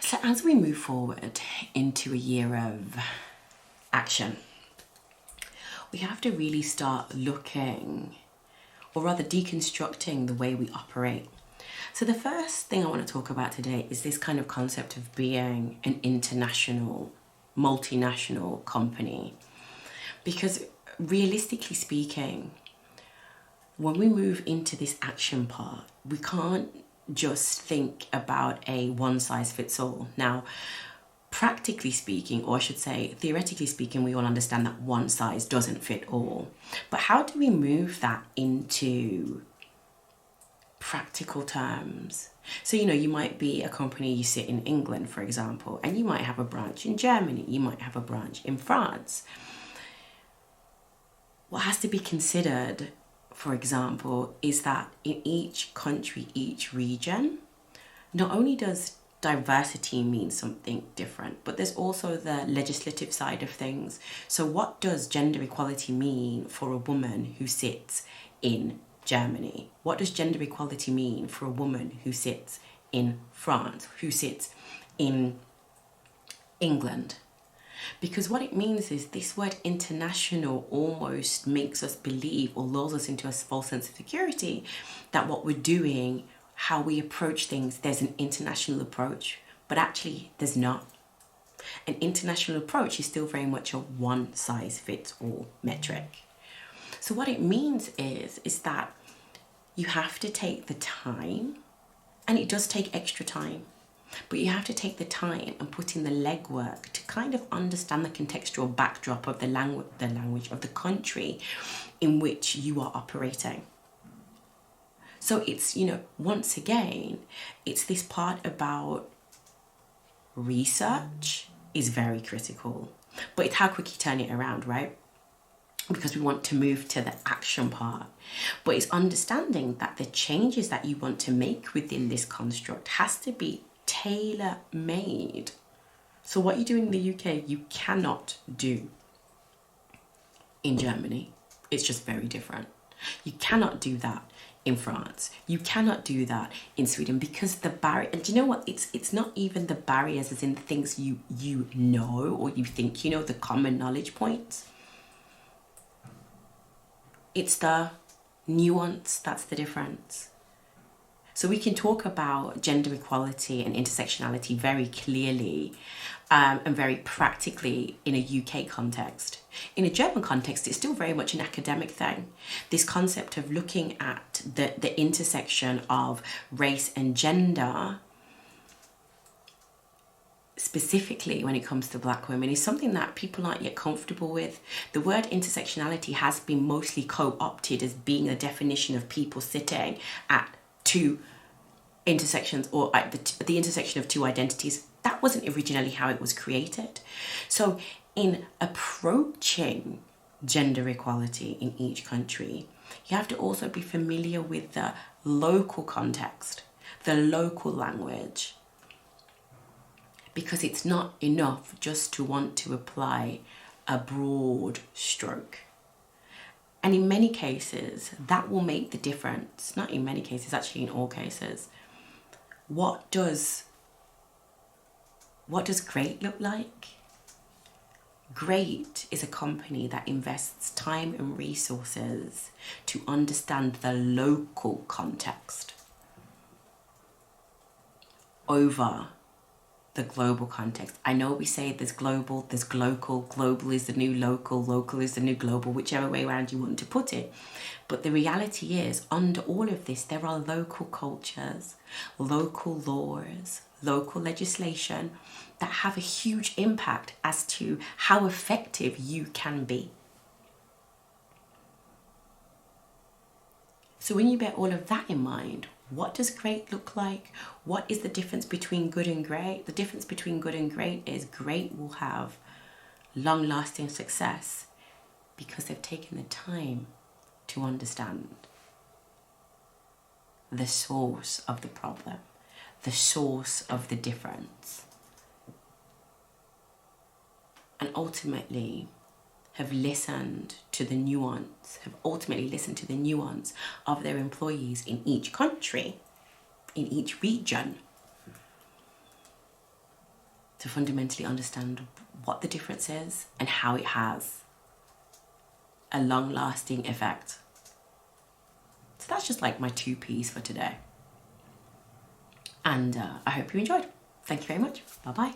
So as we move forward into a year of action, we have to really start looking, or rather deconstructing, the way we operate. So the first thing I want to talk about today is this kind of concept of being an international, multinational company. Because realistically speaking, when we move into this action part, we can't just think about a one size fits all. Now, practically speaking, or I should say theoretically speaking, we all understand that one size doesn't fit all. But how do we move that into practical terms? So, you might be a company, you sit in England, for example, and you might have a branch in Germany, you might have a branch in France. What has to be considered, for example, is that in each country, each region, not only does diversity mean something different, but there's also the legislative side of things. So what does gender equality mean for a woman who sits in Germany? What does gender equality mean for a woman who sits in France, who sits in England? Because what it means is this word international almost makes us believe, or lulls us into a false sense of security, that what we're doing, how we approach things, there's an international approach. But actually, there's not. An international approach is still very much a one size fits all metric. So what it means is that you have to take the time, and it does take extra time, but you have to take the time and put in the legwork to kind of understand the contextual backdrop of the language of the country in which you are operating. So it's, once again, it's this part about research is very critical, but it's how quick you turn it around, right? Because we want to move to the action part. But it's understanding that the changes that you want to make within this construct has to be tailor-made. So what you do in the UK, you cannot do in Germany. It's just very different. You cannot do that in France. You cannot do that in Sweden, because the barrier, and do you know what? It's not even the barriers as in the things you know, or you think the common knowledge points. It's the nuance that's the difference. So we can talk about gender equality and intersectionality very clearly and very practically in a UK context. In a German context, it's still very much an academic thing. This concept of looking at the intersection of race and gender, specifically when it comes to Black women, is something that people aren't yet comfortable with. The word intersectionality has been mostly co-opted as being a definition of people sitting at two intersections, or at the intersection of two identities. That wasn't originally how it was created. So in approaching gender equality in each country, you have to also be familiar with the local context, the local language, because it's not enough just to want to apply a broad stroke. And in many cases, that will make the difference. Not in many cases, actually in all cases. What does great look like? Great is a company that invests time and resources to understand the local context over the global context. I know we say there's global, there's global, global is the new local, local is the new global, whichever way around you want to put it. But the reality is, under all of this, there are local cultures, local laws, local legislation that have a huge impact as to how effective you can be. So when you bear all of that in mind, what does great look like? What is the difference between good and great? The difference between good and great is great will have long-lasting success because they've taken the time to understand the source of the problem, the source of the difference, and ultimately have listened to the nuance, of their employees in each country, in each region. to fundamentally understand what the difference is and how it has a long-lasting effect. So that's just like my 2 P's for today. And I hope you enjoyed. Thank you very much. Bye-bye.